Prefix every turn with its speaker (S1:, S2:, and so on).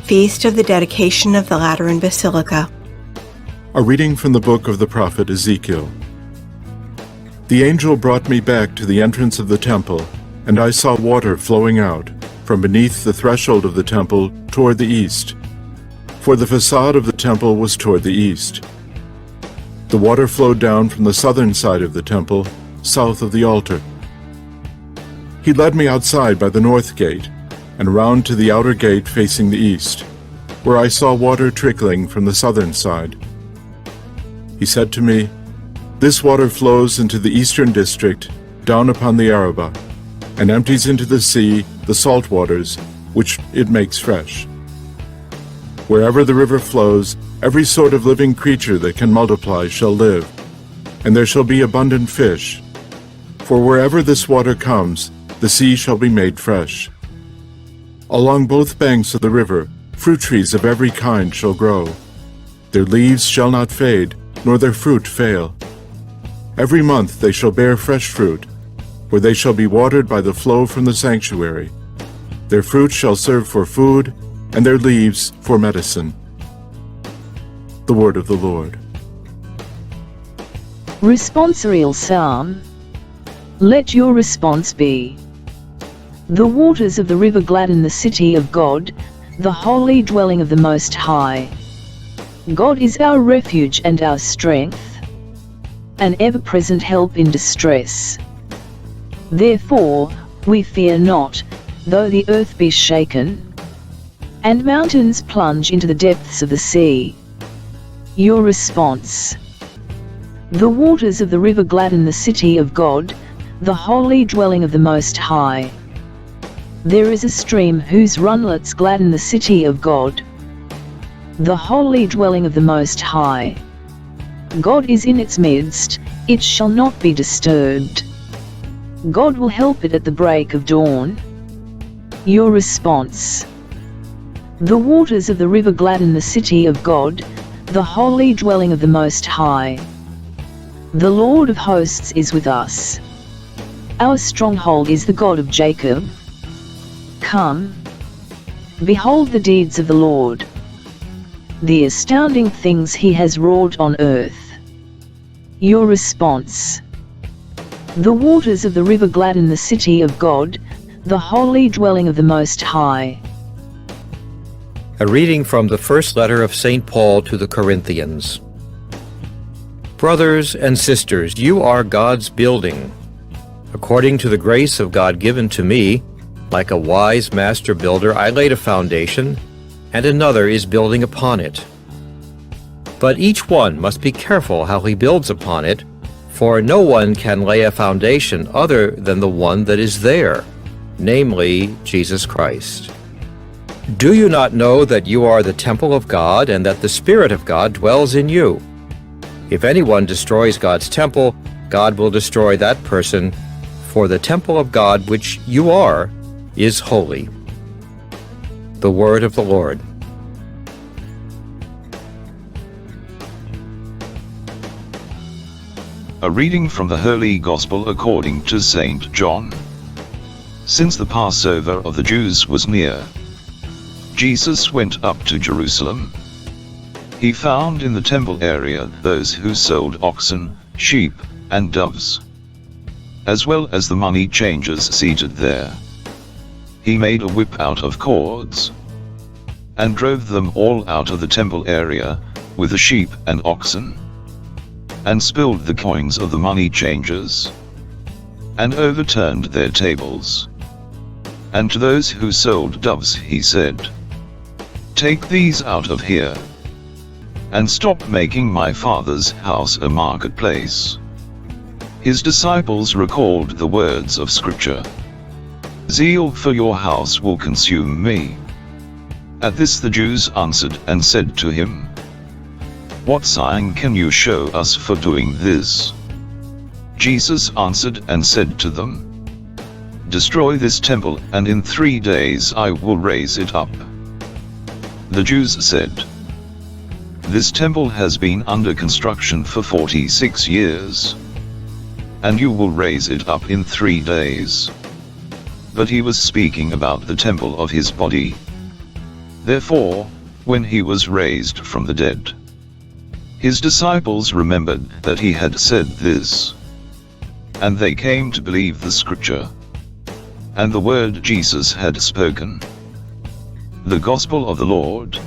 S1: Feast of the Dedication of the Lateran Basilica.
S2: A reading from the book of the prophet Ezekiel. The angel brought me back to the entrance of the temple, and I saw water flowing out from beneath the threshold of the temple toward the east, for the facade of the temple was toward the east. The water flowed down from the southern side of the temple, south of the altar. He led me outside by the north gate, and round to the outer gate facing the east, where I saw water trickling from the southern side. He said to me, "This water flows into the eastern district, down upon the Arabah, and empties into the sea the salt waters, which it makes fresh. Wherever the river flows, every sort of living creature that can multiply shall live, and there shall be abundant fish. For wherever this water comes, the sea shall be made fresh. Along both banks of the river, fruit trees of every kind shall grow. Their leaves shall not fade, nor their fruit fail. Every month they shall bear fresh fruit, for they shall be watered by the flow from the sanctuary. Their fruit shall serve for food, and their leaves for medicine." The word of the Lord.
S3: Responsorial Psalm. Let your response be: the waters of the river gladden the city of God, the holy dwelling of the Most High. God is our refuge and our strength, an ever-present help in distress. Therefore, we fear not, though the earth be shaken, and mountains plunge into the depths of the sea. Your response: the waters of the river gladden the city of God, the holy dwelling of the Most High. There is a stream whose runlets gladden the city of God, the holy dwelling of the Most High. God is in its midst, it shall not be disturbed. God will help it at the break of dawn. Your response: the waters of the river gladden the city of God, the holy dwelling of the Most High. The Lord of hosts is with us. Our stronghold is the God of Jacob. Come, behold the deeds of the Lord, the astounding things he has wrought on earth. Your response: the waters of the river gladden the city of God, the holy dwelling of the Most High.
S4: A reading from the first letter of St. Paul to the Corinthians. Brothers and sisters, you are God's building. According to the grace of God given to me, like a wise master builder, I laid a foundation, and another is building upon it. But each one must be careful how he builds upon it, for no one can lay a foundation other than the one that is there, namely Jesus Christ. Do you not know that you are the temple of God, and that the Spirit of God dwells in you? If anyone destroys God's temple, God will destroy that person, for the temple of God, which you are, is holy. The word of the Lord.
S5: A reading from the Holy Gospel according to St. John. Since the Passover of the Jews was near, Jesus went up to Jerusalem. He found in the temple area those who sold oxen, sheep, and doves, as well as the money changers seated there. He made a whip out of cords, and drove them all out of the temple area, with the sheep and oxen, and spilled the coins of the money changers, and overturned their tables. And to those who sold doves he said, "Take these out of here, and stop making my Father's house a marketplace." His disciples recalled the words of Scripture, "Zeal for your house will consume me." At this the Jews answered and said to him, "What sign can you show us for doing this?" Jesus answered and said to them, "Destroy this temple, and in 3 days I will raise it up." The Jews said, "This temple has been under construction for 46 years, and you will raise it up in 3 days." But he was speaking about the temple of his body. Therefore, when he was raised from the dead, his disciples remembered that he had said this, and they came to believe the scripture and the word Jesus had spoken. The Gospel of the Lord.